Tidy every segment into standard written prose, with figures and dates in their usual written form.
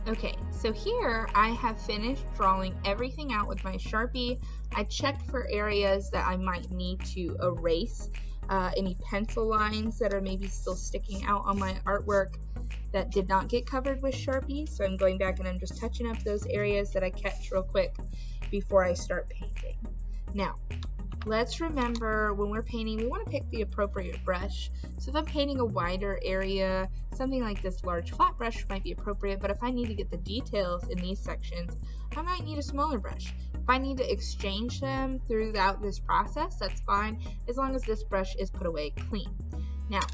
Okay, so here I have finished drawing everything out with my Sharpie. I checked for areas that I might need to erase, any pencil lines that are maybe still sticking out on my artwork that did not get covered with Sharpie. So I'm going back and I'm just touching up those areas that I catch real quick before I start painting. Now, let's remember when we're painting, we want to pick the appropriate brush. So if I'm painting a wider area, something like this large flat brush might be appropriate, but if I need to get the details in these sections, I might need a smaller brush. If I need to exchange them throughout this process, that's fine, as long as this brush is put away clean. Now,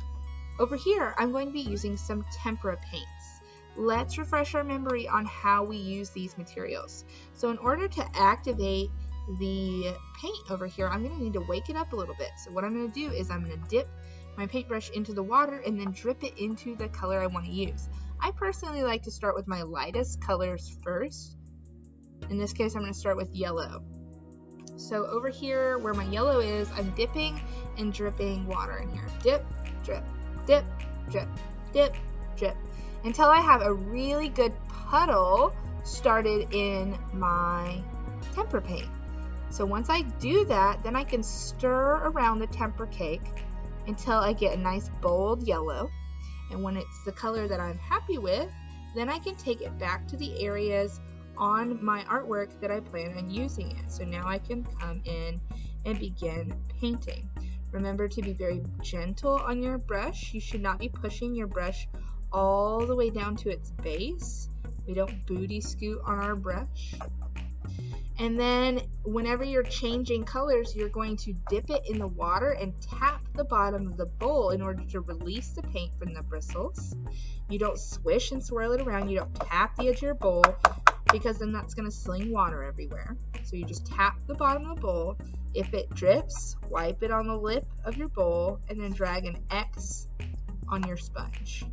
over here, I'm going to be using some tempera paints. Let's refresh our memory on how we use these materials. So in order to activate the paint over here, I'm going to need to wake it up a little bit. So what I'm going to do is I'm going to dip my paintbrush into the water and then drip it into the color I want to use. I personally like to start with my lightest colors first. In this case, I'm going to start with yellow. So over here where my yellow is, I'm dipping and dripping water in here. Dip, drip, dip, drip, dip, drip, until I have a really good puddle started in my tempera paint. So once I do that, then I can stir around the tempera cake until I get a nice bold yellow. And when it's the color that I'm happy with, then I can take it back to the areas on my artwork that I plan on using it. So now I can come in and begin painting. Remember to be very gentle on your brush. You should not be pushing your brush all the way down to its base. We don't booty scoot on our brush. And then whenever you're changing colors, you're going to dip it in the water and tap the bottom of the bowl in order to release the paint from the bristles. You don't swish and swirl it around. You don't tap the edge of your bowl, because then that's going to sling water everywhere. So you just tap the bottom of the bowl. If it drips, wipe it on the lip of your bowl and then drag an X on your sponge.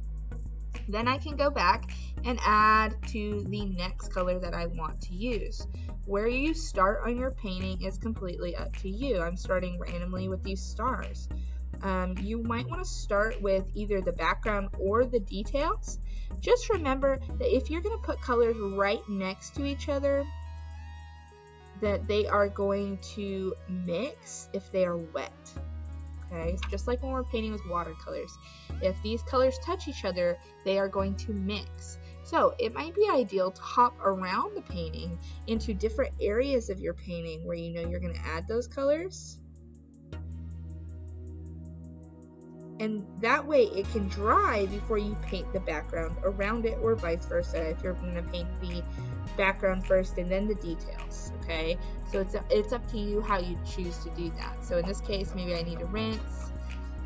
Then I can go back and add to the next color that I want to use. Where you start on your painting is completely up to you. I'm starting randomly with these stars. You might want to start with either the background or the details. Just remember that if you're going to put colors right next to each other, that they are going to mix if they are wet. Okay, just like when we're painting with watercolors. If these colors touch each other, they are going to mix. So it might be ideal to hop around the painting into different areas of your painting where you know you're going to add those colors. And that way it can dry before you paint the background around it, or vice versa if you're going to paint the background first and then the details. Okay, so it's up to you how you choose to do that. So in this case, maybe I need to rinse.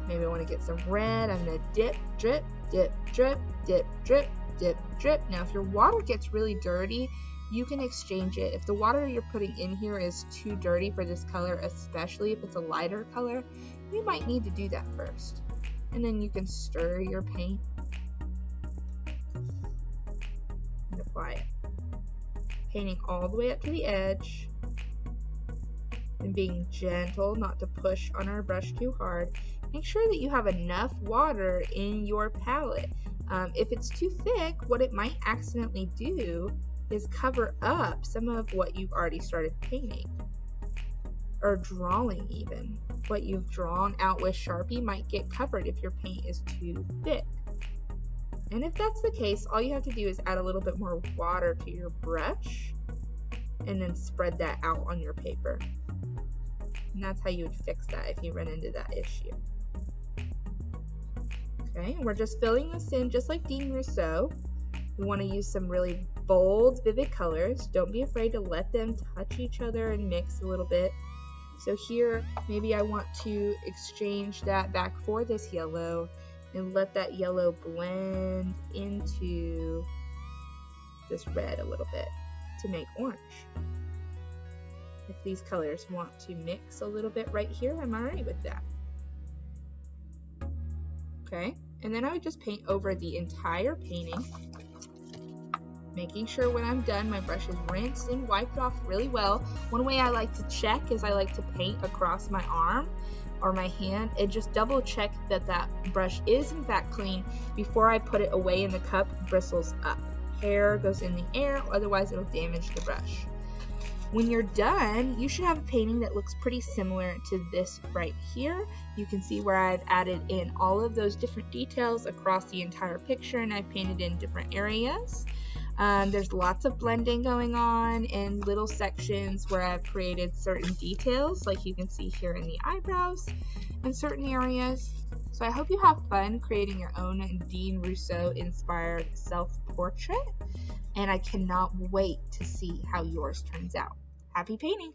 Maybe I want to get some red. I'm going to dip, drip, dip, drip, dip, drip, dip, drip. Now if your water gets really dirty, you can exchange it. If the water you're putting in here is too dirty for this color, especially if it's a lighter color, you might need to do that first. And then you can stir your paint and apply it. Painting all the way up to the edge and being gentle, not to push on our brush too hard. Make sure that you have enough water in your palette. If it's too thick, what it might accidentally do is cover up some of what you've already started painting, or drawing even. What you've drawn out with Sharpie might get covered if your paint is too thick. And if that's the case, all you have to do is add a little bit more water to your brush and then spread that out on your paper. And that's how you would fix that if you run into that issue. Okay, and we're just filling this in just like Dean Russo. We want to use some really bold, vivid colors. Don't be afraid to let them touch each other and mix a little bit. So here, maybe I want to exchange that back for this yellow and let that yellow blend into this red a little bit to make orange. If these colors want to mix a little bit right here, I'm alright with that. Okay, and then I would just paint over the entire painting, making sure when I'm done my brush is rinsed and wiped off really well. One way I like to check is I like to paint across my arm or my hand and just double check that that brush is in fact clean before I put it away in the cup, bristles up. hair goes in the air, otherwise it'll damage the brush. When you're done, you should have a painting that looks pretty similar to this right here. You can see where I've added in all of those different details across the entire picture, and I've painted in different areas. There's lots of blending going on in little sections where I've created certain details, like you can see here in the eyebrows in certain areas. So I hope you have fun creating your own Dean Russo inspired self-portrait, and I cannot wait to see how yours turns out. Happy painting!